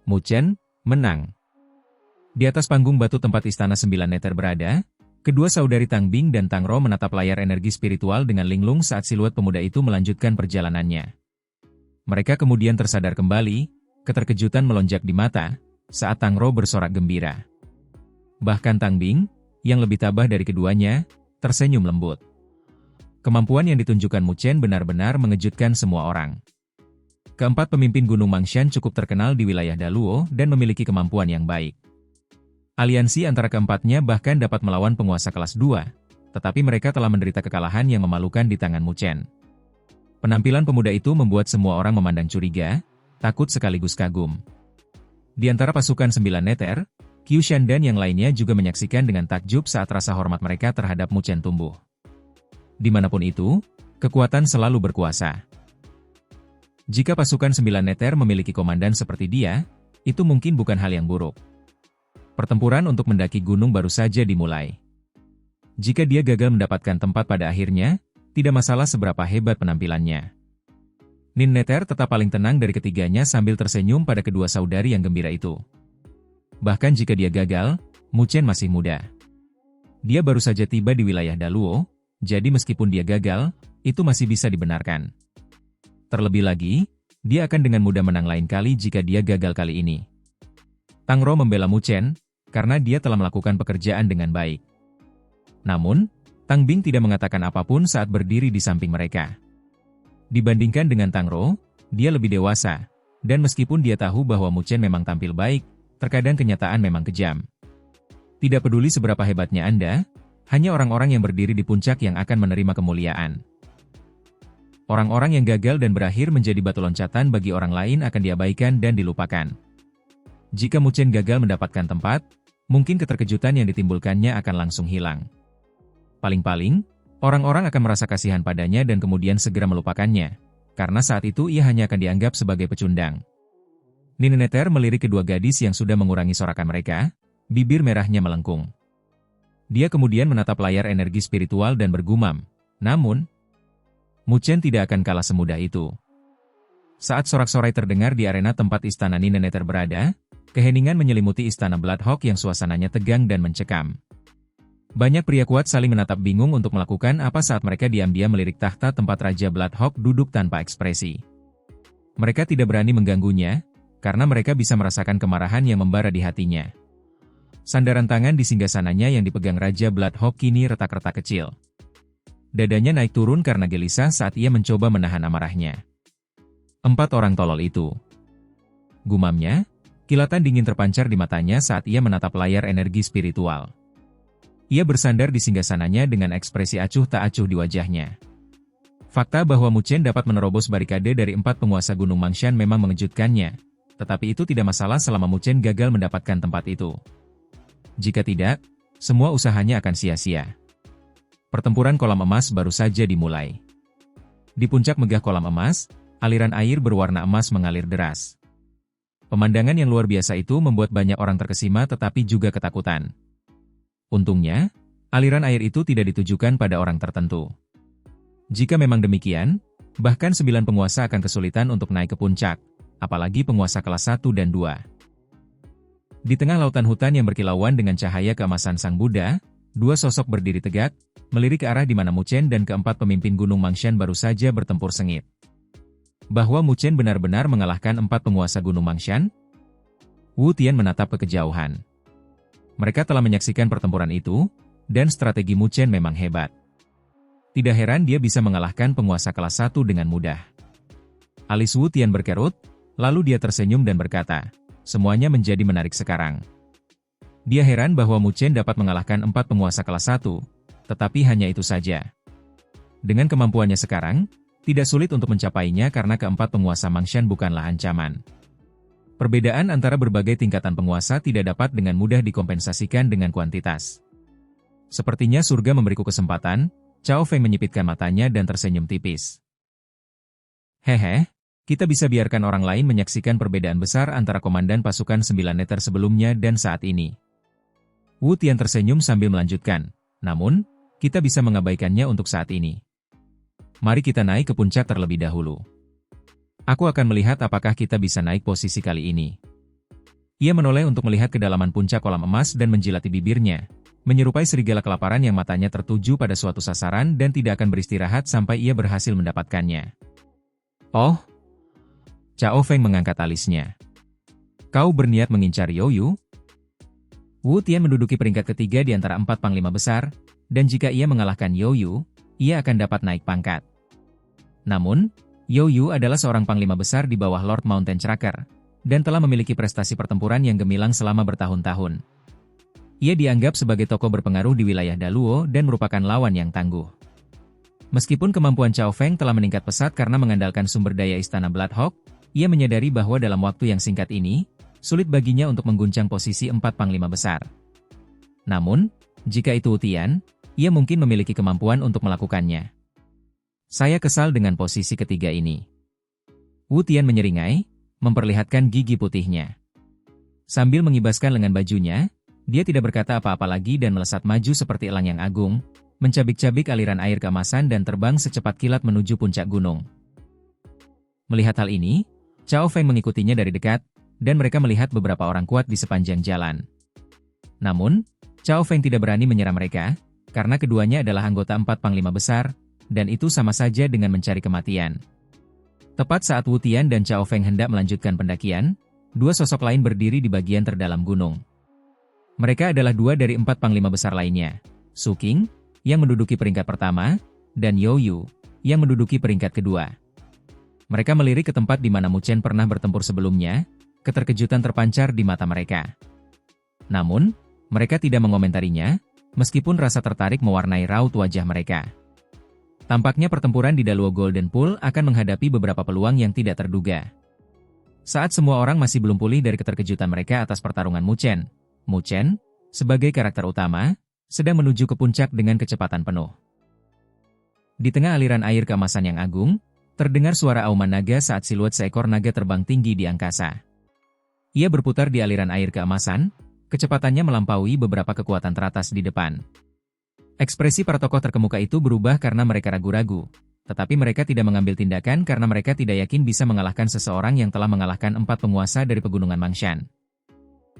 Mu Chen menang. Di atas panggung batu tempat Istana 9 Neter berada, kedua saudari Tang Bing dan Tang Ro menatap layar energi spiritual dengan linglung saat siluet pemuda itu melanjutkan perjalanannya. Mereka kemudian tersadar kembali, keterkejutan melonjak di mata, saat Tang Ro bersorak gembira. Bahkan Tang Bing, yang lebih tabah dari keduanya, tersenyum lembut. Kemampuan yang ditunjukkan Mu Chen benar-benar mengejutkan semua orang. Keempat pemimpin Gunung Mangshan cukup terkenal di wilayah Daluo dan memiliki kemampuan yang baik. Aliansi antara keempatnya bahkan dapat melawan penguasa kelas 2, tetapi mereka telah menderita kekalahan yang memalukan di tangan Mu Chen. Penampilan pemuda itu membuat semua orang memandang curiga, takut sekaligus kagum. Di antara pasukan 9 Neter, Qiu Shan dan yang lainnya juga menyaksikan dengan takjub saat rasa hormat mereka terhadap Mu Chen tumbuh. Dimanapun itu, kekuatan selalu berkuasa. Jika pasukan 9 Neter memiliki komandan seperti dia, itu mungkin bukan hal yang buruk. Pertempuran untuk mendaki gunung baru saja dimulai. Jika dia gagal mendapatkan tempat pada akhirnya, tidak masalah seberapa hebat penampilannya. Nin Neter tetap paling tenang dari ketiganya sambil tersenyum pada kedua saudari yang gembira itu. Bahkan jika dia gagal, Mu Chen masih muda. Dia baru saja tiba di wilayah Daluo, jadi meskipun dia gagal, itu masih bisa dibenarkan. Terlebih lagi, dia akan dengan mudah menang lain kali jika dia gagal kali ini. Tang Ro membela Mu Chen, karena dia telah melakukan pekerjaan dengan baik. Namun, Tang Bing tidak mengatakan apapun saat berdiri di samping mereka. Dibandingkan dengan Tang Ro, dia lebih dewasa, dan meskipun dia tahu bahwa Mu Chen memang tampil baik, terkadang kenyataan memang kejam. Tidak peduli seberapa hebatnya Anda, hanya orang-orang yang berdiri di puncak yang akan menerima kemuliaan. Orang-orang yang gagal dan berakhir menjadi batu loncatan bagi orang lain akan diabaikan dan dilupakan. Jika Mu Chen gagal mendapatkan tempat, mungkin keterkejutan yang ditimbulkannya akan langsung hilang. Paling-paling, orang-orang akan merasa kasihan padanya dan kemudian segera melupakannya, karena saat itu ia hanya akan dianggap sebagai pecundang. Nin Neter melirik kedua gadis yang sudah mengurangi sorakan mereka, bibir merahnya melengkung. Dia kemudian menatap layar energi spiritual dan bergumam, namun, Mu Chen tidak akan kalah semudah itu. Saat sorak-sorai terdengar di arena tempat istana Nin Neter berada, keheningan menyelimuti istana Bloodhawk yang suasananya tegang dan mencekam. Banyak pria kuat saling menatap bingung untuk melakukan apa saat mereka diam-diam melirik tahta tempat Raja Bloodhawk duduk tanpa ekspresi. Mereka tidak berani mengganggunya, karena mereka bisa merasakan kemarahan yang membara di hatinya. Sandaran tangan di singgasananya yang dipegang Raja Bloodhawk kini retak-retak kecil. Dadanya naik turun karena gelisah saat ia mencoba menahan amarahnya. 4 orang tolol itu. Gumamnya, kilatan dingin terpancar di matanya saat ia menatap layar energi spiritual. Ia bersandar di singgasananya dengan ekspresi acuh tak acuh di wajahnya. Fakta bahwa Mu Chen dapat menerobos barikade dari 4 penguasa Gunung Mangshan memang mengejutkannya, tetapi itu tidak masalah selama Mu Chen gagal mendapatkan tempat itu. Jika tidak, semua usahanya akan sia-sia. Pertempuran kolam emas baru saja dimulai. Di puncak megah kolam emas, aliran air berwarna emas mengalir deras. Pemandangan yang luar biasa itu membuat banyak orang terkesima tetapi juga ketakutan. Untungnya, aliran air itu tidak ditujukan pada orang tertentu. Jika memang demikian, bahkan 9 penguasa akan kesulitan untuk naik ke puncak, apalagi penguasa kelas 1 dan 2. Di tengah lautan hutan yang berkilauan dengan cahaya keemasan Sang Buddha, 2 sosok berdiri tegak, melirik ke arah di mana Mu Chen dan keempat pemimpin Gunung Mangshan baru saja bertempur sengit. Bahwa Mu Chen benar-benar mengalahkan 4 penguasa Gunung Mangshan? Wu Tian menatap ke kejauhan. Mereka telah menyaksikan pertempuran itu, dan strategi Mu Chen memang hebat. Tidak heran dia bisa mengalahkan penguasa kelas 1 dengan mudah. Alis Wu Tian berkerut, lalu dia tersenyum dan berkata, semuanya menjadi menarik sekarang. Dia heran bahwa Mu Chen dapat mengalahkan 4 penguasa kelas 1, tetapi hanya itu saja. Dengan kemampuannya sekarang, tidak sulit untuk mencapainya karena keempat penguasa Mangshan bukanlah ancaman. Perbedaan antara berbagai tingkatan penguasa tidak dapat dengan mudah dikompensasikan dengan kuantitas. Sepertinya surga memberiku kesempatan, Cao Feng menyipitkan matanya dan tersenyum tipis. Hehe, kita bisa biarkan orang lain menyaksikan perbedaan besar antara komandan pasukan 9 Neter sebelumnya dan saat ini. Wu Tian tersenyum sambil melanjutkan, namun, kita bisa mengabaikannya untuk saat ini. Mari kita naik ke puncak terlebih dahulu. Aku akan melihat apakah kita bisa naik posisi kali ini. Ia menoleh untuk melihat kedalaman puncak kolam emas dan menjilati bibirnya, menyerupai serigala kelaparan yang matanya tertuju pada suatu sasaran dan tidak akan beristirahat sampai ia berhasil mendapatkannya. Oh! Cao Feng mengangkat alisnya. Kau berniat mengincar Youyu? Wu Tian menduduki peringkat ketiga di antara 4 panglima besar, dan jika ia mengalahkan Youyu, ia akan dapat naik pangkat. Namun, Youyu adalah seorang panglima besar di bawah Lord Mountain Tracker, dan telah memiliki prestasi pertempuran yang gemilang selama bertahun-tahun. Ia dianggap sebagai tokoh berpengaruh di wilayah Daluo dan merupakan lawan yang tangguh. Meskipun kemampuan Cao Feng telah meningkat pesat karena mengandalkan sumber daya Istana Bloodhawk, ia menyadari bahwa dalam waktu yang singkat ini, sulit baginya untuk mengguncang posisi 4 panglima besar. Namun, jika itu Wu Tian, ia mungkin memiliki kemampuan untuk melakukannya. Saya kesal dengan posisi ketiga ini. Wu Tian menyeringai, memperlihatkan gigi putihnya. Sambil mengibaskan lengan bajunya, dia tidak berkata apa-apa lagi dan melesat maju seperti elang yang agung, mencabik-cabik aliran air keemasan dan terbang secepat kilat menuju puncak gunung. Melihat hal ini, Cao Feng mengikutinya dari dekat, dan mereka melihat beberapa orang kuat di sepanjang jalan. Namun, Cao Feng tidak berani menyerang mereka, karena keduanya adalah anggota 4 panglima besar, dan itu sama saja dengan mencari kematian. Tepat saat Wu Tian dan Cao Feng hendak melanjutkan pendakian, dua sosok lain berdiri di bagian terdalam gunung. Mereka adalah dua dari 4 panglima besar lainnya, Su Qing, yang menduduki peringkat pertama, dan Youyu, yang menduduki peringkat kedua. Mereka melirik ke tempat di mana Mu Chen pernah bertempur sebelumnya. Keterkejutan terpancar di mata mereka. Namun, mereka tidak mengomentarinya, meskipun rasa tertarik mewarnai raut wajah mereka. Tampaknya pertempuran di Daluo Golden Pool akan menghadapi beberapa peluang yang tidak terduga. Saat semua orang masih belum pulih dari keterkejutan mereka atas pertarungan Mu Chen, sebagai karakter utama, sedang menuju ke puncak dengan kecepatan penuh. Di tengah aliran air keemasan yang agung, terdengar suara auman naga saat siluet seekor naga terbang tinggi di angkasa. Ia berputar di aliran air keemasan, kecepatannya melampaui beberapa kekuatan teratas di depan. Ekspresi para tokoh terkemuka itu berubah karena mereka ragu-ragu, tetapi mereka tidak mengambil tindakan karena mereka tidak yakin bisa mengalahkan seseorang yang telah mengalahkan 4 penguasa dari pegunungan Mangshan.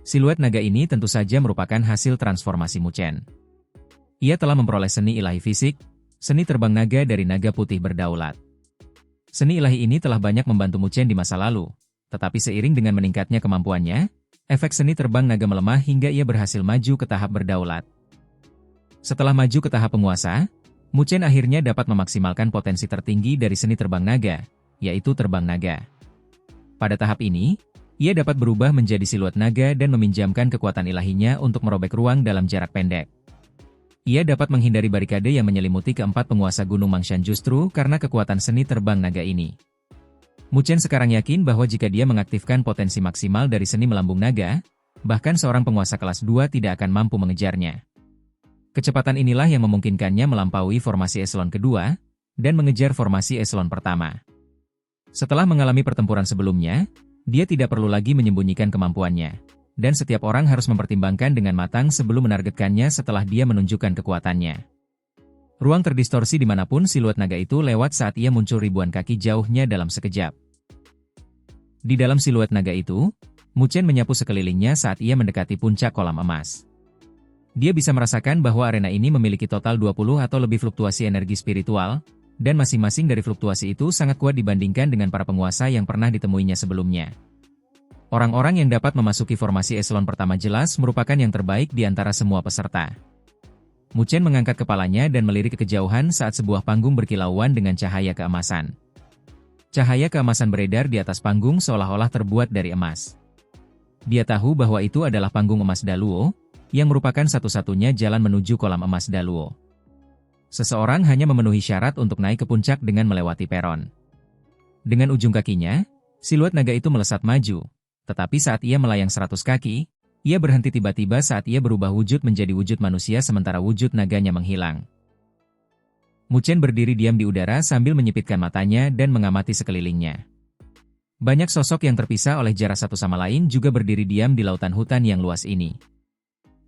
Siluet naga ini tentu saja merupakan hasil transformasi Mu Chen. Ia telah memperoleh seni ilahi fisik, seni terbang naga dari naga putih berdaulat. Seni ilahi ini telah banyak membantu Mu Chen di masa lalu. Tetapi seiring dengan meningkatnya kemampuannya, efek seni terbang naga melemah hingga ia berhasil maju ke tahap berdaulat. Setelah maju ke tahap penguasa, Mu Chen akhirnya dapat memaksimalkan potensi tertinggi dari seni terbang naga, yaitu terbang naga. Pada tahap ini, ia dapat berubah menjadi siluet naga dan meminjamkan kekuatan ilahinya untuk merobek ruang dalam jarak pendek. Ia dapat menghindari barikade yang menyelimuti keempat penguasa Gunung Mangshan justru karena kekuatan seni terbang naga ini. Mu Chen sekarang yakin bahwa jika dia mengaktifkan potensi maksimal dari seni melambung naga, bahkan seorang penguasa kelas 2 tidak akan mampu mengejarnya. Kecepatan inilah yang memungkinkannya melampaui formasi eselon kedua, dan mengejar formasi eselon pertama. Setelah mengalami pertempuran sebelumnya, dia tidak perlu lagi menyembunyikan kemampuannya, dan setiap orang harus mempertimbangkan dengan matang sebelum menargetkannya setelah dia menunjukkan kekuatannya. Ruang terdistorsi dimanapun siluet naga itu lewat saat ia muncul ribuan kaki jauhnya dalam sekejap. Di dalam siluet naga itu, Mu Chen menyapu sekelilingnya saat ia mendekati puncak kolam emas. Dia bisa merasakan bahwa arena ini memiliki total 20 atau lebih fluktuasi energi spiritual, dan masing-masing dari fluktuasi itu sangat kuat dibandingkan dengan para penguasa yang pernah ditemuinya sebelumnya. Orang-orang yang dapat memasuki formasi eselon pertama jelas merupakan yang terbaik di antara semua peserta. Mu Chen mengangkat kepalanya dan melirik ke kejauhan saat sebuah panggung berkilauan dengan cahaya keemasan. Cahaya keemasan beredar di atas panggung seolah-olah terbuat dari emas. Dia tahu bahwa itu adalah panggung emas Daluo, yang merupakan satu-satunya jalan menuju kolam emas Daluo. Seseorang hanya memenuhi syarat untuk naik ke puncak dengan melewati peron. Dengan ujung kakinya, siluet naga itu melesat maju, tetapi saat ia melayang 100 kaki, ia berhenti tiba-tiba saat ia berubah wujud menjadi wujud manusia sementara wujud naganya menghilang. Mu Chen berdiri diam di udara sambil menyipitkan matanya dan mengamati sekelilingnya. Banyak sosok yang terpisah oleh jarak satu sama lain juga berdiri diam di lautan hutan yang luas ini.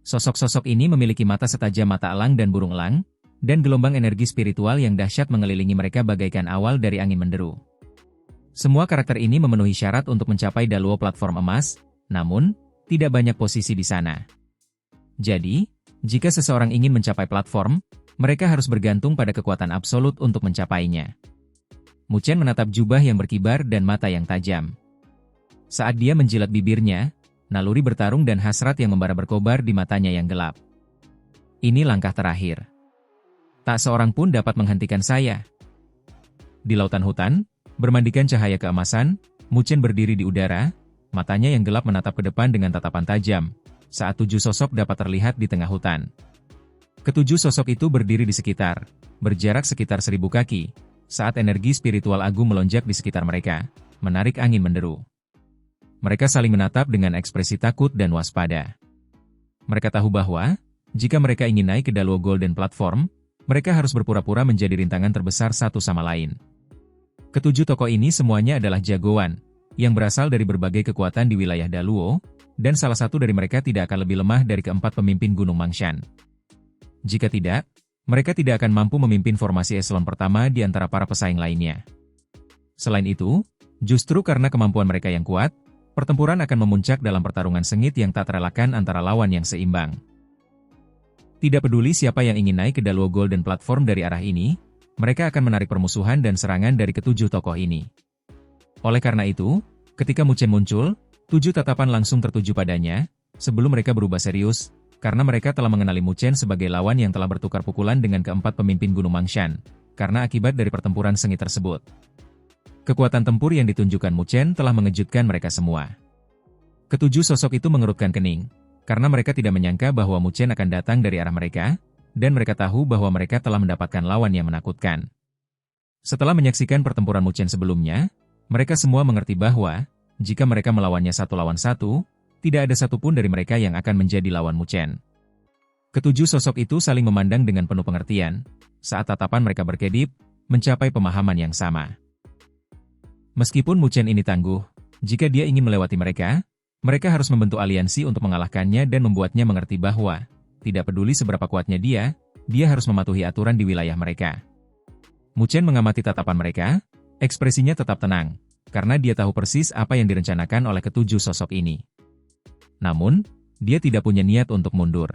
Sosok-sosok ini memiliki mata setajam mata elang dan burung elang, dan gelombang energi spiritual yang dahsyat mengelilingi mereka bagaikan awal dari angin menderu. Semua karakter ini memenuhi syarat untuk mencapai Daluo platform emas, namun, tidak banyak posisi di sana. Jadi, jika seseorang ingin mencapai platform, mereka harus bergantung pada kekuatan absolut untuk mencapainya. Mu Chen menatap jubah yang berkibar dan mata yang tajam. Saat dia menjilat bibirnya, naluri bertarung dan hasrat yang membara berkobar di matanya yang gelap. Ini langkah terakhir. Tak seorang pun dapat menghentikan saya. Di lautan hutan, bermandikan cahaya keemasan, Mu Chen berdiri di udara, matanya yang gelap menatap ke depan dengan tatapan tajam, saat 7 sosok dapat terlihat di tengah hutan. Ketujuh sosok itu berdiri di sekitar, berjarak sekitar 1000 kaki, saat energi spiritual agung melonjak di sekitar mereka, menarik angin menderu. Mereka saling menatap dengan ekspresi takut dan waspada. Mereka tahu bahwa, jika mereka ingin naik ke Daluo Golden Platform, mereka harus berpura-pura menjadi rintangan terbesar satu sama lain. Ketujuh tokoh ini semuanya adalah jagoan, yang berasal dari berbagai kekuatan di wilayah Daluo, dan salah satu dari mereka tidak akan lebih lemah dari keempat pemimpin Gunung Mangshan. Jika tidak, mereka tidak akan mampu memimpin formasi eselon pertama di antara para pesaing lainnya. Selain itu, justru karena kemampuan mereka yang kuat, pertempuran akan memuncak dalam pertarungan sengit yang tak terelakkan antara lawan yang seimbang. Tidak peduli siapa yang ingin naik ke Daluo Golden Platform dari arah ini, mereka akan menarik permusuhan dan serangan dari ketujuh tokoh ini. Oleh karena itu, ketika Mu Chen muncul, 7 tatapan langsung tertuju padanya, sebelum mereka berubah serius, karena mereka telah mengenali Mu Chen sebagai lawan yang telah bertukar pukulan dengan keempat pemimpin Gunung Mangshan, karena akibat dari pertempuran sengit tersebut. Kekuatan tempur yang ditunjukkan Mu Chen telah mengejutkan mereka semua. Ketujuh sosok itu mengerutkan kening, karena mereka tidak menyangka bahwa Mu Chen akan datang dari arah mereka, dan mereka tahu bahwa mereka telah mendapatkan lawan yang menakutkan. Setelah menyaksikan pertempuran Mu Chen sebelumnya, mereka semua mengerti bahwa, jika mereka melawannya 1 lawan 1, tidak ada satupun dari mereka yang akan menjadi lawan Mu Chen. Ketujuh sosok itu saling memandang dengan penuh pengertian, saat tatapan mereka berkedip, mencapai pemahaman yang sama. Meskipun Mu Chen ini tangguh, jika dia ingin melewati mereka, mereka harus membentuk aliansi untuk mengalahkannya dan membuatnya mengerti bahwa, tidak peduli seberapa kuatnya dia harus mematuhi aturan di wilayah mereka. Mu Chen mengamati tatapan mereka, ekspresinya tetap tenang, karena dia tahu persis apa yang direncanakan oleh ketujuh sosok ini. Namun, dia tidak punya niat untuk mundur.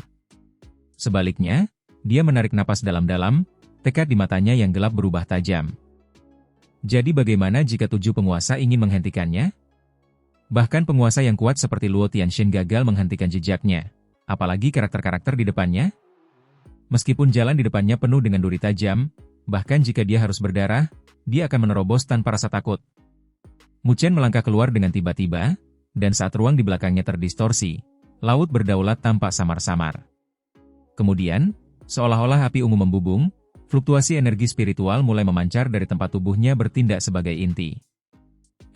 Sebaliknya, dia menarik napas dalam-dalam, tekad di matanya yang gelap berubah tajam. Jadi bagaimana jika 7 penguasa ingin menghentikannya? Bahkan penguasa yang kuat seperti Luo Tianxin gagal menghentikan jejaknya, apalagi karakter-karakter di depannya? Meskipun jalan di depannya penuh dengan duri tajam, bahkan jika dia harus berdarah, dia akan menerobos tanpa rasa takut. Mu Chen melangkah keluar dengan tiba-tiba, dan saat ruang di belakangnya terdistorsi, laut berdaulat tampak samar-samar. Kemudian, seolah-olah api ungu membubung, fluktuasi energi spiritual mulai memancar dari tempat tubuhnya bertindak sebagai inti.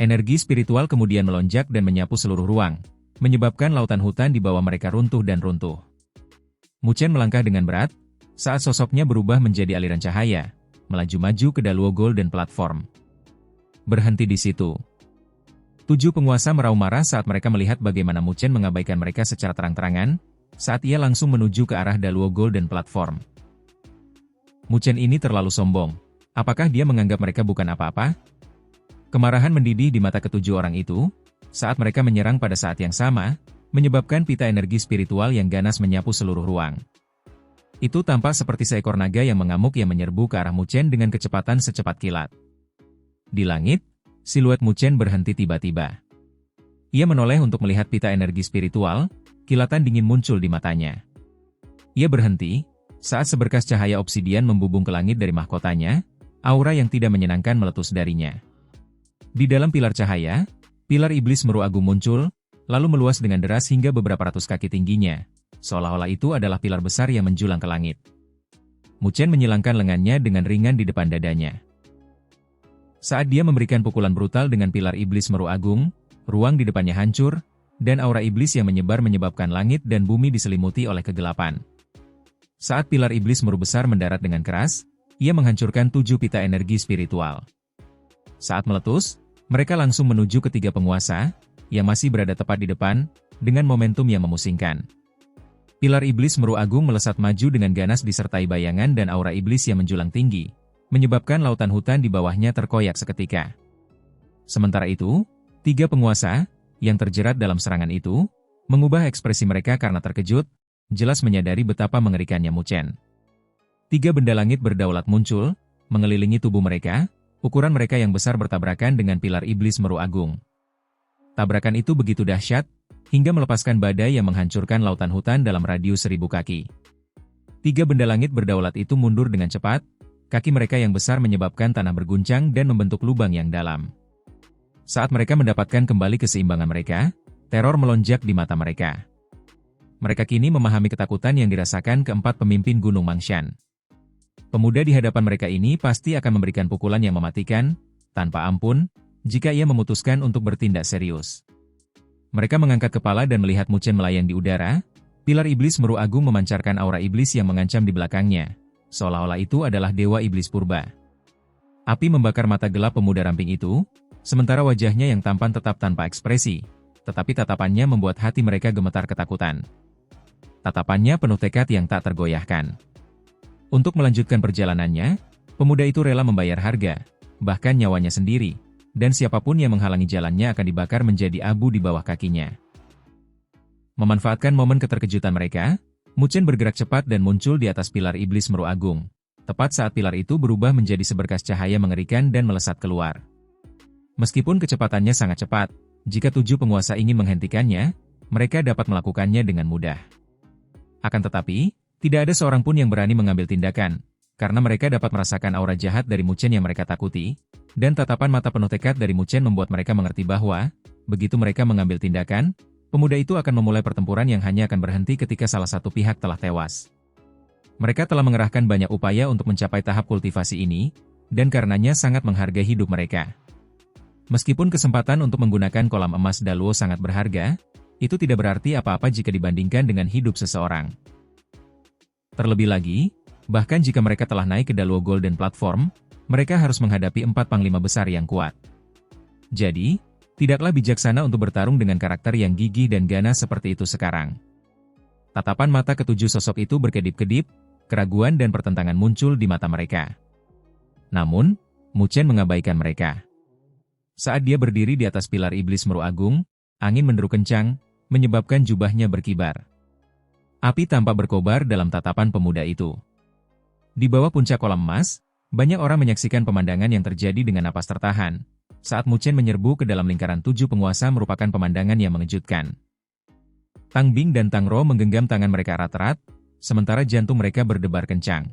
Energi spiritual kemudian melonjak dan menyapu seluruh ruang, menyebabkan lautan hutan di bawah mereka runtuh dan runtuh. Mu Chen melangkah dengan berat, saat sosoknya berubah menjadi aliran cahaya, melaju-maju ke Daluo Golden Platform. Berhenti di situ. 7 penguasa meraung marah saat mereka melihat bagaimana Mu Chen mengabaikan mereka secara terang-terangan, saat ia langsung menuju ke arah Daluo Golden Platform. Mu Chen ini terlalu sombong. Apakah dia menganggap mereka bukan apa-apa? Kemarahan mendidih di mata ketujuh orang itu, saat mereka menyerang pada saat yang sama, menyebabkan pita energi spiritual yang ganas menyapu seluruh ruang. Itu tampak seperti seekor naga yang mengamuk yang menyerbu ke arah Mu Chen dengan kecepatan secepat kilat. Di langit, siluet Mu Chen berhenti tiba-tiba. Ia menoleh untuk melihat pita energi spiritual, kilatan dingin muncul di matanya. Ia berhenti, saat seberkas cahaya obsidian membubung ke langit dari mahkotanya, aura yang tidak menyenangkan meletus darinya. Di dalam pilar cahaya, pilar iblis meru agung muncul, lalu meluas dengan deras hingga beberapa ratus kaki tingginya, seolah-olah itu adalah pilar besar yang menjulang ke langit. Mu Chen menyilangkan lengannya dengan ringan di depan dadanya. Saat dia memberikan pukulan brutal dengan pilar iblis meru agung, ruang di depannya hancur, dan aura iblis yang menyebar menyebabkan langit dan bumi diselimuti oleh kegelapan. Saat pilar iblis meru besar mendarat dengan keras, ia menghancurkan 7 pita energi spiritual. Saat meletus, mereka langsung menuju ke 3 penguasa, yang masih berada tepat di depan, dengan momentum yang memusingkan. Pilar iblis meru agung melesat maju dengan ganas disertai bayangan dan aura iblis yang menjulang tinggi, menyebabkan lautan hutan di bawahnya terkoyak seketika. Sementara itu, 3 penguasa, yang terjerat dalam serangan itu, mengubah ekspresi mereka karena terkejut, jelas menyadari betapa mengerikannya Muchen. 3 benda langit berdaulat muncul, mengelilingi tubuh mereka, ukuran mereka yang besar bertabrakan dengan pilar iblis meru agung. Tabrakan itu begitu dahsyat, hingga melepaskan badai yang menghancurkan lautan hutan dalam radius 1000 kaki. 3 benda langit berdaulat itu mundur dengan cepat, kaki mereka yang besar menyebabkan tanah berguncang dan membentuk lubang yang dalam. Saat mereka mendapatkan kembali keseimbangan mereka, teror melonjak di mata mereka. Mereka kini memahami ketakutan yang dirasakan keempat pemimpin Gunung Mangshan. Pemuda di hadapan mereka ini pasti akan memberikan pukulan yang mematikan, tanpa ampun, jika ia memutuskan untuk bertindak serius. Mereka mengangkat kepala dan melihat Muchen melayang di udara, pilar iblis meru agung memancarkan aura iblis yang mengancam di belakangnya, seolah-olah itu adalah dewa iblis purba. Api membakar mata gelap pemuda ramping itu, sementara wajahnya yang tampan tetap tanpa ekspresi, tetapi tatapannya membuat hati mereka gemetar ketakutan. Tatapannya penuh tekad yang tak tergoyahkan. Untuk melanjutkan perjalanannya, pemuda itu rela membayar harga, bahkan nyawanya sendiri, dan siapapun yang menghalangi jalannya akan dibakar menjadi abu di bawah kakinya. Memanfaatkan momen keterkejutan mereka, Muchen bergerak cepat dan muncul di atas pilar iblis meru agung, tepat saat pilar itu berubah menjadi seberkas cahaya mengerikan dan melesat keluar. Meskipun kecepatannya sangat cepat, jika 7 penguasa ingin menghentikannya, mereka dapat melakukannya dengan mudah. Akan tetapi, tidak ada seorang pun yang berani mengambil tindakan, karena mereka dapat merasakan aura jahat dari Muchen yang mereka takuti, dan tatapan mata penuh tekad dari Muchen membuat mereka mengerti bahwa, begitu mereka mengambil tindakan, pemuda itu akan memulai pertempuran yang hanya akan berhenti ketika salah satu pihak telah tewas. Mereka telah mengerahkan banyak upaya untuk mencapai tahap kultivasi ini, dan karenanya sangat menghargai hidup mereka. Meskipun kesempatan untuk menggunakan kolam emas Daluo sangat berharga, itu tidak berarti apa-apa jika dibandingkan dengan hidup seseorang. Terlebih lagi, bahkan jika mereka telah naik ke Daluo Golden Platform, mereka harus menghadapi 4 panglima besar yang kuat. Jadi, tidaklah bijaksana untuk bertarung dengan karakter yang gigih dan ganas seperti itu sekarang. Tatapan mata ketujuh sosok itu berkedip-kedip, keraguan dan pertentangan muncul di mata mereka. Namun, Muchen mengabaikan mereka. Saat dia berdiri di atas pilar iblis meru agung, angin menderu kencang, menyebabkan jubahnya berkibar. Api tampak berkobar dalam tatapan pemuda itu. Di bawah puncak kolam emas, banyak orang menyaksikan pemandangan yang terjadi dengan napas tertahan. Saat Muchen menyerbu ke dalam lingkaran 7 penguasa merupakan pemandangan yang mengejutkan. Tang Bing dan Tang Rou menggenggam tangan mereka erat-erat, sementara jantung mereka berdebar kencang.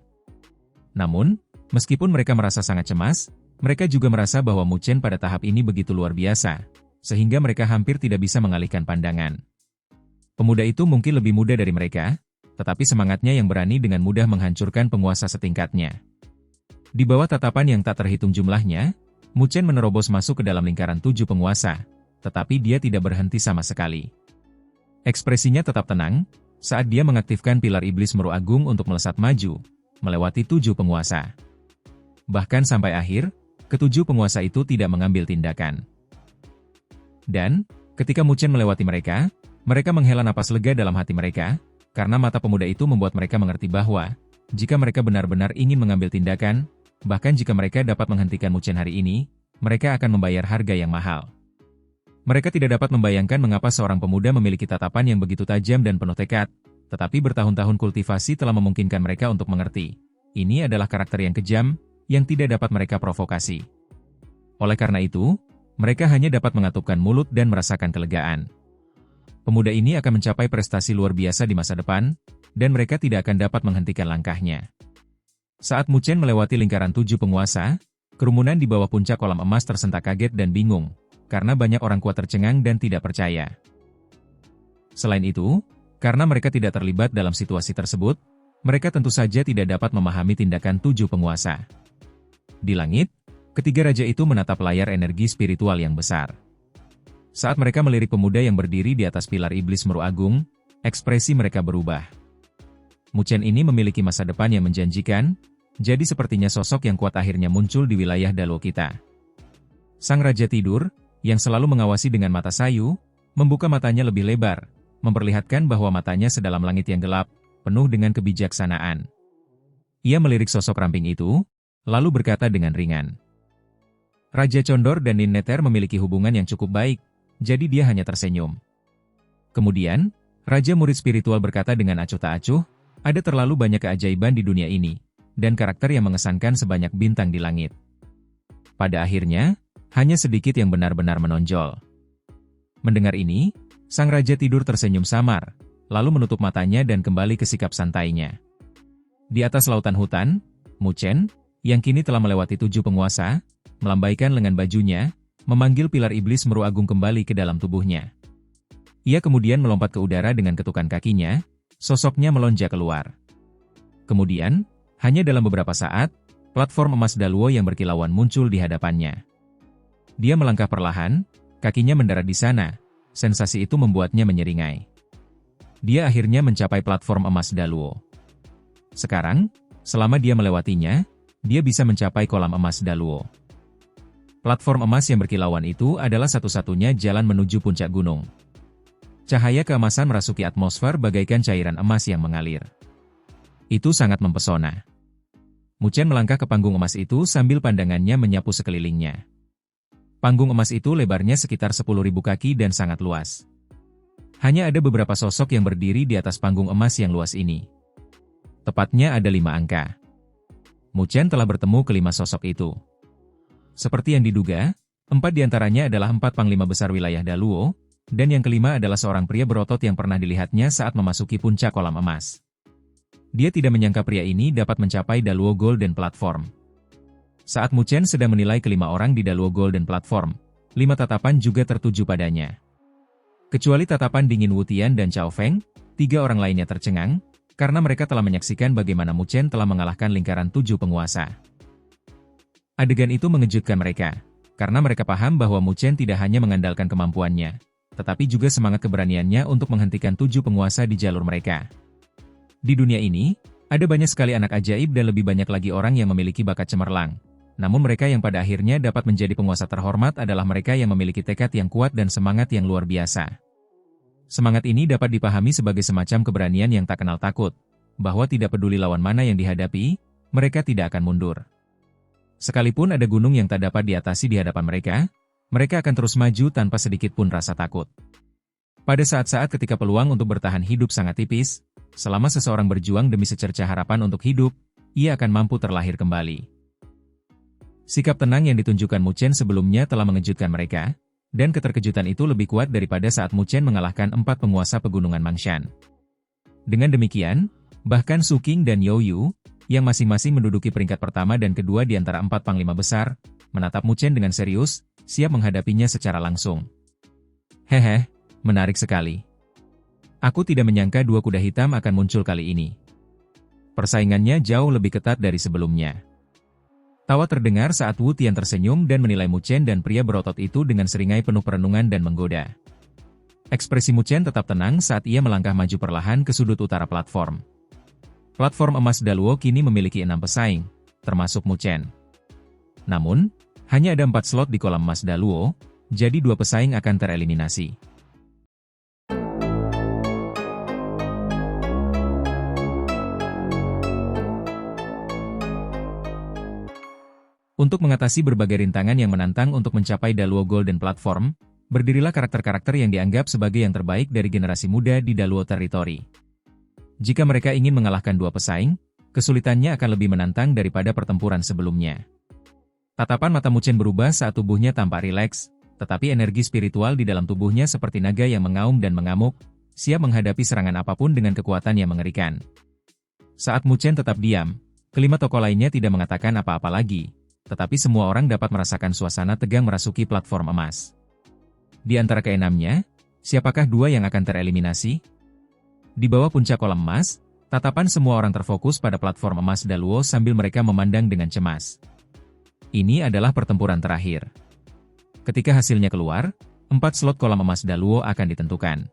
Namun, meskipun mereka merasa sangat cemas, mereka juga merasa bahwa Muchen pada tahap ini begitu luar biasa, sehingga mereka hampir tidak bisa mengalihkan pandangan. Pemuda itu mungkin lebih muda dari mereka, tetapi semangatnya yang berani dengan mudah menghancurkan penguasa setingkatnya. Di bawah tatapan yang tak terhitung jumlahnya, Muchen menerobos masuk ke dalam lingkaran 7 penguasa, tetapi dia tidak berhenti sama sekali. Ekspresinya tetap tenang, saat dia mengaktifkan pilar iblis meru agung untuk melesat maju, melewati 7 penguasa. Bahkan sampai akhir, ke-7 penguasa itu tidak mengambil tindakan. Dan, ketika Muchen melewati mereka, mereka menghela napas lega dalam hati mereka, karena mata pemuda itu membuat mereka mengerti bahwa, jika mereka benar-benar ingin mengambil tindakan, bahkan jika mereka dapat menghentikan Muchen hari ini, mereka akan membayar harga yang mahal. Mereka tidak dapat membayangkan mengapa seorang pemuda memiliki tatapan yang begitu tajam dan penuh tekad, tetapi bertahun-tahun kultivasi telah memungkinkan mereka untuk mengerti. Ini adalah karakter yang kejam, yang tidak dapat mereka provokasi. Oleh karena itu, mereka hanya dapat mengatupkan mulut dan merasakan kelegaan. Pemuda ini akan mencapai prestasi luar biasa di masa depan, dan mereka tidak akan dapat menghentikan langkahnya. Saat Muchen melewati lingkaran 7 penguasa, kerumunan di bawah puncak kolam emas tersentak kaget dan bingung, karena banyak orang kuat tercengang dan tidak percaya. Selain itu, karena mereka tidak terlibat dalam situasi tersebut, mereka tentu saja tidak dapat memahami tindakan 7 penguasa. Di langit, ketiga raja itu menatap layar energi spiritual yang besar. Saat mereka melirik pemuda yang berdiri di atas pilar iblis meru agung, ekspresi mereka berubah. Muchen ini memiliki masa depan yang menjanjikan, jadi sepertinya sosok yang kuat akhirnya muncul di wilayah Daluo kita. Sang raja tidur, yang selalu mengawasi dengan mata sayu, membuka matanya lebih lebar, memperlihatkan bahwa matanya sedalam langit yang gelap, penuh dengan kebijaksanaan. Ia melirik sosok ramping itu, lalu berkata dengan ringan. Raja Condor dan Nin Neter memiliki hubungan yang cukup baik, jadi dia hanya tersenyum. Kemudian, Raja Murid Spiritual berkata dengan acuh tak acuh, ada terlalu banyak keajaiban di dunia ini, dan karakter yang mengesankan sebanyak bintang di langit. Pada akhirnya, hanya sedikit yang benar-benar menonjol. Mendengar ini, sang raja tidur tersenyum samar, lalu menutup matanya dan kembali ke sikap santainya. Di atas lautan hutan, Mu Chen, yang kini telah melewati 7 penguasa, melambaikan lengan bajunya, memanggil pilar iblis meru agung kembali ke dalam tubuhnya. Ia kemudian melompat ke udara dengan ketukan kakinya, sosoknya melonjak keluar. Kemudian, hanya dalam beberapa saat, platform emas Daluo yang berkilauan muncul di hadapannya. Dia melangkah perlahan, kakinya mendarat di sana, sensasi itu membuatnya menyeringai. Dia akhirnya mencapai platform emas Daluo. Sekarang, selama dia melewatinya, dia bisa mencapai kolam emas Daluo. Platform emas yang berkilauan itu adalah satu-satunya jalan menuju puncak gunung. Cahaya keemasan merasuki atmosfer bagaikan cairan emas yang mengalir. Itu sangat mempesona. Mu Chen melangkah ke panggung emas itu sambil pandangannya menyapu sekelilingnya. Panggung emas itu lebarnya sekitar 10.000 kaki dan sangat luas. Hanya ada beberapa sosok yang berdiri di atas panggung emas yang luas ini. Tepatnya ada 5 angka. Mu Chen telah bertemu kelima sosok itu. Seperti yang diduga, 4 diantaranya adalah 4 panglima besar wilayah Daluo, dan yang kelima adalah seorang pria berotot yang pernah dilihatnya saat memasuki puncak kolam emas. Dia tidak menyangka pria ini dapat mencapai Daluo Golden Platform. Saat Mu Chen sedang menilai kelima orang di Daluo Golden Platform, 5 tatapan juga tertuju padanya. Kecuali tatapan dingin Wu Tian dan Chao Feng, 3 orang lainnya tercengang, karena mereka telah menyaksikan bagaimana Mu Chen telah mengalahkan lingkaran 7 penguasa. Adegan itu mengejutkan mereka, karena mereka paham bahwa Mu Chen tidak hanya mengandalkan kemampuannya, tetapi juga semangat keberaniannya untuk menghentikan 7 penguasa di jalur mereka. Di dunia ini, ada banyak sekali anak ajaib dan lebih banyak lagi orang yang memiliki bakat cemerlang. Namun mereka yang pada akhirnya dapat menjadi penguasa terhormat adalah mereka yang memiliki tekad yang kuat dan semangat yang luar biasa. Semangat ini dapat dipahami sebagai semacam keberanian yang tak kenal takut, bahwa tidak peduli lawan mana yang dihadapi, mereka tidak akan mundur. Sekalipun ada gunung yang tak dapat diatasi di hadapan mereka akan terus maju tanpa sedikit pun rasa takut. Pada saat-saat ketika peluang untuk bertahan hidup sangat tipis, selama seseorang berjuang demi secercah harapan untuk hidup, ia akan mampu terlahir kembali. Sikap tenang yang ditunjukkan Mu Chen sebelumnya telah mengejutkan mereka, dan keterkejutan itu lebih kuat daripada saat Mu Chen mengalahkan 4 penguasa pegunungan Mangshan. Dengan demikian, bahkan Su Qing dan You Yu, yang masing-masing menduduki peringkat pertama dan kedua di antara 4 panglima besar, menatap Mu Chen dengan serius, siap menghadapinya secara langsung. Hehe, menarik sekali. Aku tidak menyangka 2 kuda hitam akan muncul kali ini. Persaingannya jauh lebih ketat dari sebelumnya. Tawa terdengar saat Wu Tian tersenyum dan menilai Mu Chen dan pria berotot itu dengan seringai penuh perenungan dan menggoda. Ekspresi Mu Chen tetap tenang saat ia melangkah maju perlahan ke sudut utara platform. Platform emas Daluo kini memiliki 6 pesaing, termasuk Mu Chen. Namun, hanya ada 4 slot di kolam emas Daluo, jadi 2 pesaing akan tereliminasi. Untuk mengatasi berbagai rintangan yang menantang untuk mencapai Daluo Golden Platform, berdirilah karakter-karakter yang dianggap sebagai yang terbaik dari generasi muda di Daluo Territory. Jika mereka ingin mengalahkan 2 pesaing, kesulitannya akan lebih menantang daripada pertempuran sebelumnya. Tatapan mata Mu Chen berubah saat tubuhnya tampak rileks, tetapi energi spiritual di dalam tubuhnya seperti naga yang mengaum dan mengamuk, siap menghadapi serangan apapun dengan kekuatan yang mengerikan. Saat Mu Chen tetap diam, kelima tokoh lainnya tidak mengatakan apa-apa lagi, tetapi semua orang dapat merasakan suasana tegang merasuki platform emas. Di antara keenamnya, siapakah 2 yang akan tereliminasi? Di bawah puncak kolam emas, tatapan semua orang terfokus pada platform emas Daluo sambil mereka memandang dengan cemas. Ini adalah pertempuran terakhir. Ketika hasilnya keluar, 4 slot kolam emas Daluo akan ditentukan.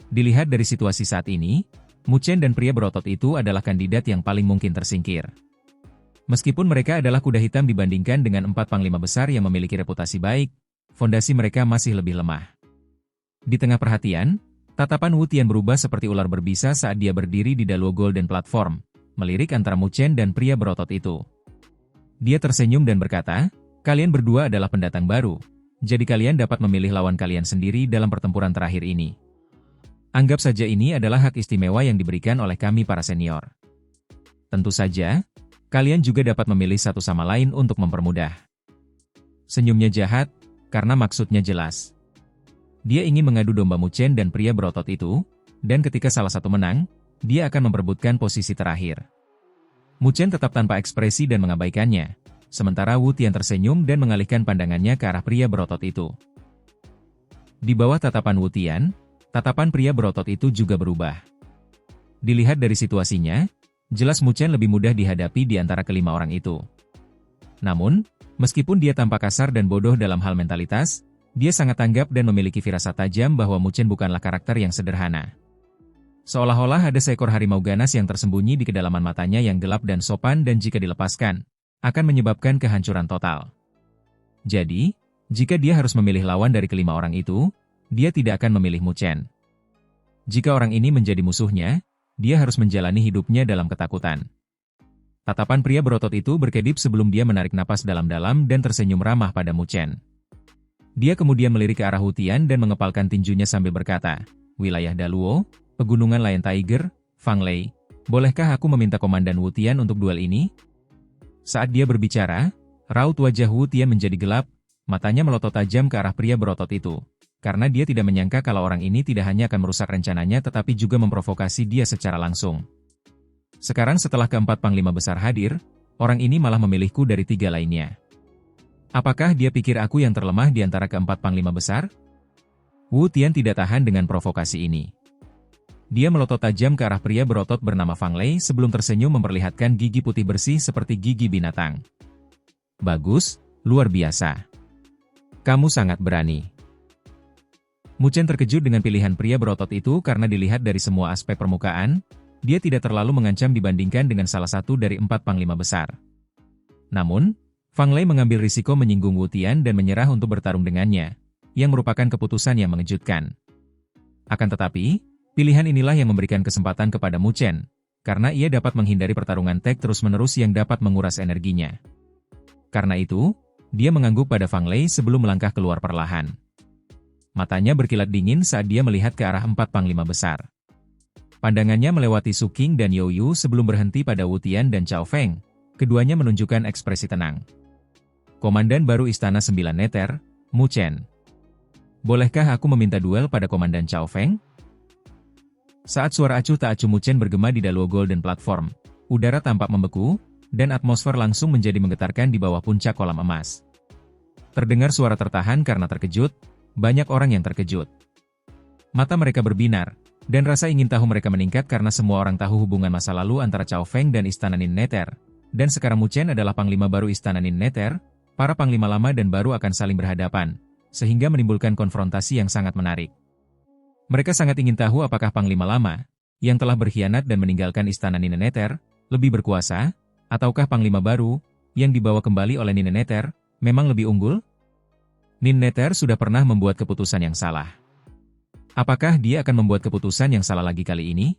Dilihat dari situasi saat ini, Mu Chen dan pria berotot itu adalah kandidat yang paling mungkin tersingkir. Meskipun mereka adalah kuda hitam dibandingkan dengan 4 panglima besar yang memiliki reputasi baik, fondasi mereka masih lebih lemah. Di tengah perhatian, tatapan Wu Tian berubah seperti ular berbisa saat dia berdiri di Daluo Golden Platform, melirik antara Mu Chen dan pria berotot itu. Dia tersenyum dan berkata, "Kalian berdua adalah pendatang baru, jadi kalian dapat memilih lawan kalian sendiri dalam pertempuran terakhir ini. Anggap saja ini adalah hak istimewa yang diberikan oleh kami para senior. Tentu saja, kalian juga dapat memilih satu sama lain untuk mempermudah. Senyumnya jahat, karena maksudnya jelas. Dia ingin mengadu domba Mu Chen dan pria berotot itu, dan ketika salah satu menang, dia akan memperebutkan posisi terakhir. Mu Chen tetap tanpa ekspresi dan mengabaikannya, sementara Wu Tian tersenyum dan mengalihkan pandangannya ke arah pria berotot itu. Di bawah tatapan Wu Tian, tatapan pria berotot itu juga berubah. Dilihat dari situasinya, jelas Mu Chen lebih mudah dihadapi di antara kelima orang itu. Namun, meskipun dia tampak kasar dan bodoh dalam hal mentalitas, dia sangat tanggap dan memiliki firasat tajam bahwa Mu Chen bukanlah karakter yang sederhana. Seolah-olah ada seekor harimau ganas yang tersembunyi di kedalaman matanya yang gelap dan sopan dan jika dilepaskan, akan menyebabkan kehancuran total. Jadi, jika dia harus memilih lawan dari kelima orang itu, dia tidak akan memilih Mu Chen. Jika orang ini menjadi musuhnya, dia harus menjalani hidupnya dalam ketakutan. Tatapan pria berotot itu berkedip sebelum dia menarik napas dalam-dalam dan tersenyum ramah pada Mu Chen. Dia kemudian melirik ke arah Wu Tian dan mengepalkan tinjunya sambil berkata, "Wilayah Daluo, Pegunungan Lion Tiger, Fang Lei, bolehkah aku meminta Komandan Wu Tian untuk duel ini?" Saat dia berbicara, raut wajah Wu Tian menjadi gelap, matanya melotot tajam ke arah pria berotot itu. Karena dia tidak menyangka kalau orang ini tidak hanya akan merusak rencananya tetapi juga memprovokasi dia secara langsung. Sekarang setelah keempat panglima besar hadir, orang ini malah memilihku dari tiga lainnya. Apakah dia pikir aku yang terlemah di antara keempat panglima besar? Wu Tian tidak tahan dengan provokasi ini. Dia melotot tajam ke arah pria berotot bernama Fang Lei sebelum tersenyum memperlihatkan gigi putih bersih seperti gigi binatang. Bagus, luar biasa. Kamu sangat berani. Mu Chen terkejut dengan pilihan pria berotot itu karena dilihat dari semua aspek permukaan, dia tidak terlalu mengancam dibandingkan dengan salah satu dari empat panglima besar. Namun, Fang Lei mengambil risiko menyinggung Wu Tian dan menyerah untuk bertarung dengannya, yang merupakan keputusan yang mengejutkan. Akan tetapi, pilihan inilah yang memberikan kesempatan kepada Mu Chen, karena ia dapat menghindari pertarungan tek terus-menerus yang dapat menguras energinya. Karena itu, dia mengangguk pada Fang Lei sebelum melangkah keluar perlahan. Matanya berkilat dingin saat dia melihat ke arah empat panglima besar. Pandangannya melewati Su Qing dan You Yu sebelum berhenti pada Wu Tian dan Cao Feng, keduanya menunjukkan ekspresi tenang. Komandan baru Istana 9 Neter, Mu Chen. Bolehkah aku meminta duel pada Komandan Cao Feng? Saat suara acuh tak acuh Mu Chen bergema di Daluo Golden Platform, udara tampak membeku, dan atmosfer langsung menjadi menggetarkan di bawah puncak kolam emas. Terdengar suara tertahan karena terkejut, banyak orang yang terkejut. Mata mereka berbinar, dan rasa ingin tahu mereka meningkat karena semua orang tahu hubungan masa lalu antara Cao Feng dan Istana Nin Neter, dan sekarang Mu Chen adalah panglima baru Istana Nin Neter. Para panglima lama dan baru akan saling berhadapan, sehingga menimbulkan konfrontasi yang sangat menarik. Mereka sangat ingin tahu apakah panglima lama, yang telah berkhianat dan meninggalkan Istana Nin Neter, lebih berkuasa, ataukah panglima baru, yang dibawa kembali oleh Nin Neter, memang lebih unggul? Nin Neter sudah pernah membuat keputusan yang salah. Apakah dia akan membuat keputusan yang salah lagi kali ini?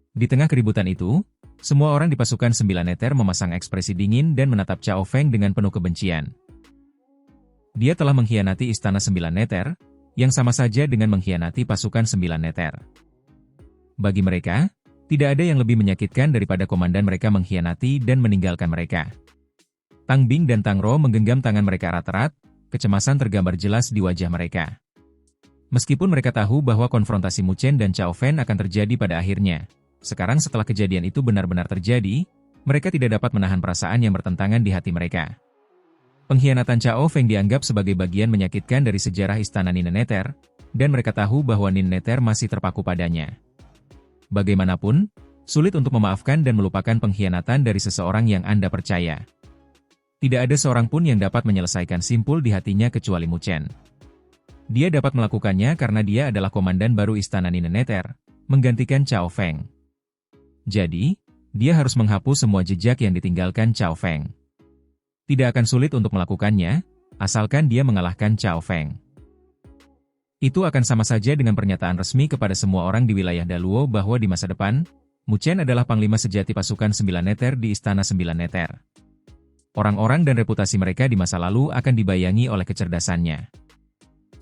Di tengah keributan itu, semua orang di pasukan 9 Neter memasang ekspresi dingin dan menatap Cao Feng dengan penuh kebencian. Dia telah mengkhianati Istana 9 Neter, yang sama saja dengan mengkhianati pasukan 9 Neter. Bagi mereka, tidak ada yang lebih menyakitkan daripada komandan mereka mengkhianati dan meninggalkan mereka. Tang Bing dan Tang Rou menggenggam tangan mereka erat-erat, kecemasan tergambar jelas di wajah mereka. Meskipun mereka tahu bahwa konfrontasi Mu Chen dan Cao Feng akan terjadi pada akhirnya, sekarang setelah kejadian itu benar-benar terjadi, mereka tidak dapat menahan perasaan yang bertentangan di hati mereka. Pengkhianatan Cao Feng dianggap sebagai bagian menyakitkan dari sejarah Istana Nin Neter, dan mereka tahu bahwa Nin Neter masih terpaku padanya. Bagaimanapun, sulit untuk memaafkan dan melupakan pengkhianatan dari seseorang yang Anda percaya. Tidak ada seorang pun yang dapat menyelesaikan simpul di hatinya kecuali Mu Chen. Dia dapat melakukannya karena dia adalah komandan baru Istana Nin Neter, menggantikan Cao Feng. Jadi, dia harus menghapus semua jejak yang ditinggalkan Cao Feng. Tidak akan sulit untuk melakukannya, asalkan dia mengalahkan Cao Feng. Itu akan sama saja dengan pernyataan resmi kepada semua orang di wilayah Daluo bahwa di masa depan, Mu Chen adalah panglima sejati pasukan 9 Neter di Istana 9 Neter. Orang-orang dan reputasi mereka di masa lalu akan dibayangi oleh kecerdasannya.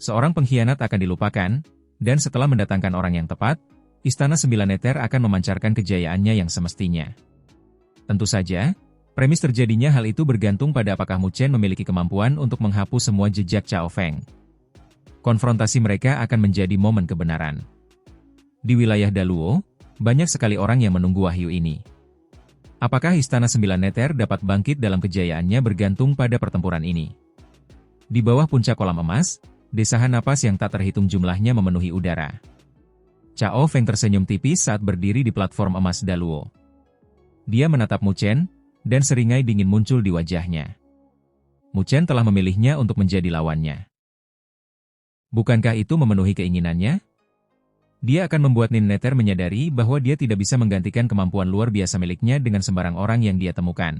Seorang pengkhianat akan dilupakan, Dan setelah mendatangkan orang yang tepat, Istana Sembilan Neter akan memancarkan kejayaannya yang semestinya. Tentu saja, premis terjadinya hal itu bergantung pada apakah Mu Chen memiliki kemampuan untuk menghapus semua jejak Cao Feng. Konfrontasi mereka akan menjadi momen kebenaran. Di wilayah Daluo, banyak sekali orang yang menunggu wahyu ini. Apakah Istana Sembilan Neter dapat bangkit dalam kejayaannya bergantung pada pertempuran ini. Di bawah puncak kolam emas, desahan napas yang tak terhitung jumlahnya memenuhi udara. Cao Feng tersenyum tipis saat berdiri di platform emas Daluo. Dia menatap Mu Chen, dan seringai dingin muncul di wajahnya. Mu Chen telah memilihnya untuk menjadi lawannya. Bukankah itu memenuhi keinginannya? Dia akan membuat Nin Neter menyadari bahwa dia tidak bisa menggantikan kemampuan luar biasa miliknya dengan sembarang orang yang dia temukan.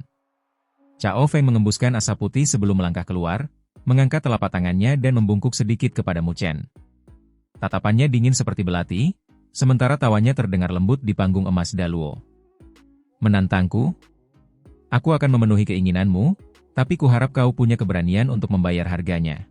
Cao Feng mengembuskan asap putih sebelum melangkah keluar, mengangkat telapak tangannya dan membungkuk sedikit kepada Mu Chen. Tatapannya dingin seperti belati, sementara tawanya terdengar lembut di panggung emas Daluo. Menantangku? Aku akan memenuhi keinginanmu, tapi kuharap kau punya keberanian untuk membayar harganya.